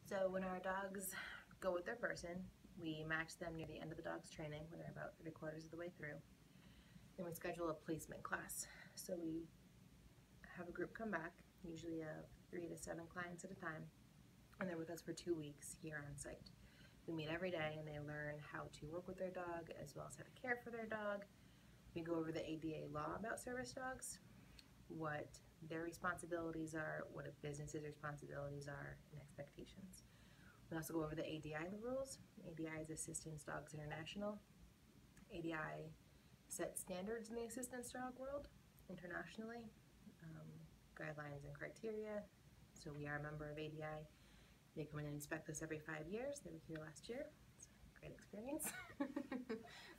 So when our dogs go with their person, we match them near the end of the dog's training when they're about 3/4 of the way through. Then we schedule a placement class. So we have a group come back, usually of 3 to 7 clients at a time, and they're with us for 2 weeks here on site. We meet every day and they learn how to work with their dog as well as how to care for their dog. We go over the ADA law about service dogs, what their responsibilities are, what a business's responsibilities are, and expectations. We also go over the ADI rules. ADI is Assistance Dogs International. ADI sets standards in the assistance dog world internationally, guidelines and criteria. So we are a member of ADI. They come in and inspect us every 5 years. They were here last year. It's a great experience.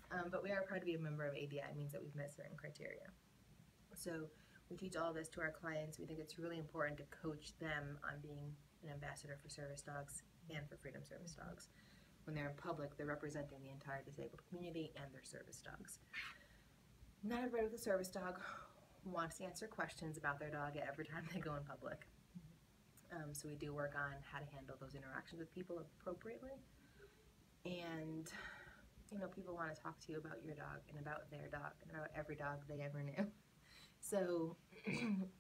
But we are proud to be a member of ADI. It means that we've met certain criteria. So we teach all of this to our clients. We think it's really important to coach them on being an ambassador for service dogs and for Freedom Service Dogs. When they're in public, they're representing the entire disabled community and their service dogs. Not everybody with a service dog wants to answer questions about their dog every time they go in public. So we do work on how to handle those interactions with people appropriately. And people want to talk to you about your dog and about their dog and about every dog they ever knew. So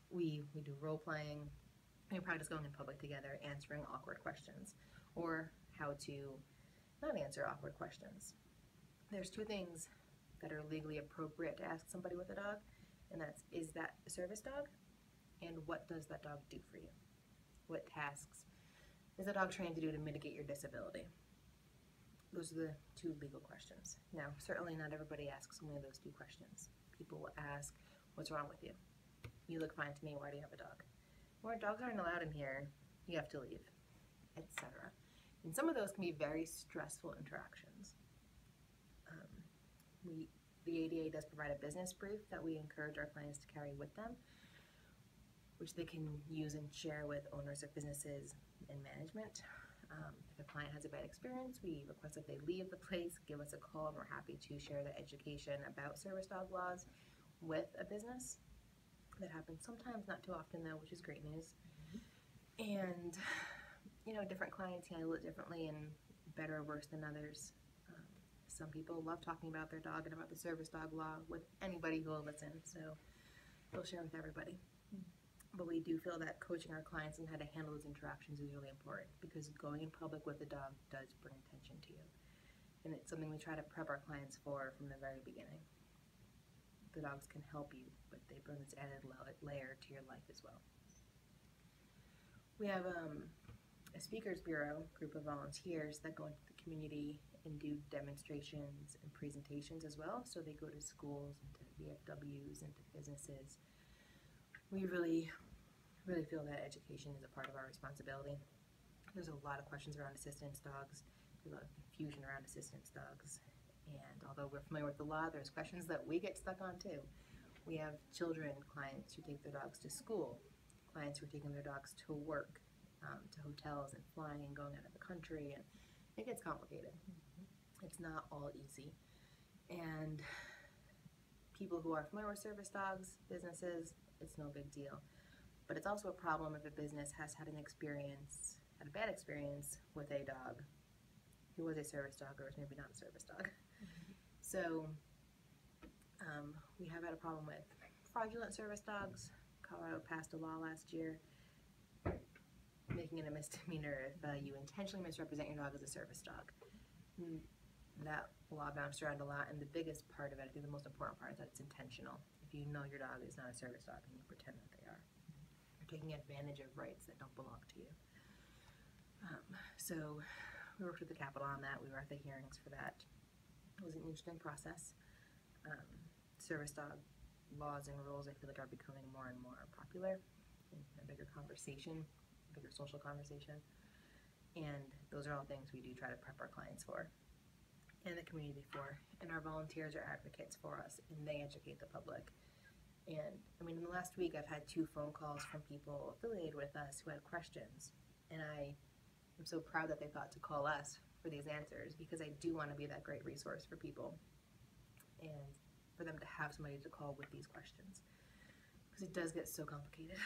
we do role playing. We practice going in public together, answering awkward questions, or how to not answer awkward questions. There's 2 things that are legally appropriate to ask somebody with a dog, and that's, is that a service dog? And what does that dog do for you? What tasks is the dog trained to do to mitigate your disability? Those are the 2 legal questions. Now, certainly not everybody asks only those 2 questions. People will ask, what's wrong with you? You look fine to me, why do you have a dog? Or dogs aren't allowed in here, you have to leave, etc. And some of those can be very stressful interactions. The ADA does provide a business brief that we encourage our clients to carry with them, which they can use and share with owners of businesses and management. If a client has a bad experience, we request that they leave the place, give us a call, and we're happy to share the education about service dog laws with a business. That happens sometimes, not too often though, which is great news. And different clients handle it differently and better or worse than others. Some people love talking about their dog and about the service dog law with anybody who will listen, so we'll share with everybody. But we do feel that coaching our clients on how to handle those interactions is really important, because going in public with a dog does bring attention to you. And it's something we try to prep our clients for from the very beginning. The dogs can help you, but they bring this added layer to your life as well. We have a speakers bureau group of volunteers that go into the community and do demonstrations and presentations as well. So they go to schools and to VFWs and to businesses. We really feel that education is a part of our responsibility. There's a lot of questions around assistance dogs. There's a lot of confusion around assistance dogs. And although we're familiar with the law, there's questions that we get stuck on too. We have children clients who take their dogs to school, clients who are taking their dogs to work, to hotels and flying and going out of the country, and it gets complicated. It's not all easy. And people who are familiar with service dogs, businesses, it's no big deal. But it's also a problem if a business has had a bad experience with a dog who was a service dog or is maybe not a service dog. So we have had a problem with fraudulent service dogs. Colorado passed a law last year making it a misdemeanor if you intentionally misrepresent your dog as a service dog. That law bounced around a lot, and the biggest part of it, I think the most important part, is that it's intentional. If you know your dog is not a service dog and you pretend that they are, you're taking advantage of rights that don't belong to you. So we worked with the Capitol on that. We were at the hearings for that. It was an interesting process. Service dog laws and rules, I feel like, are becoming more and more popular in a bigger conversation, bigger social conversation. And those are all things we do try to prep our clients for and the community for. And our volunteers are advocates for us, and they educate the public. And in the last week, I've had 2 phone calls from people affiliated with us who had questions. And I am so proud that they thought to call us for these answers, because I do want to be that great resource for people and for them to have somebody to call with these questions, because it does get so complicated.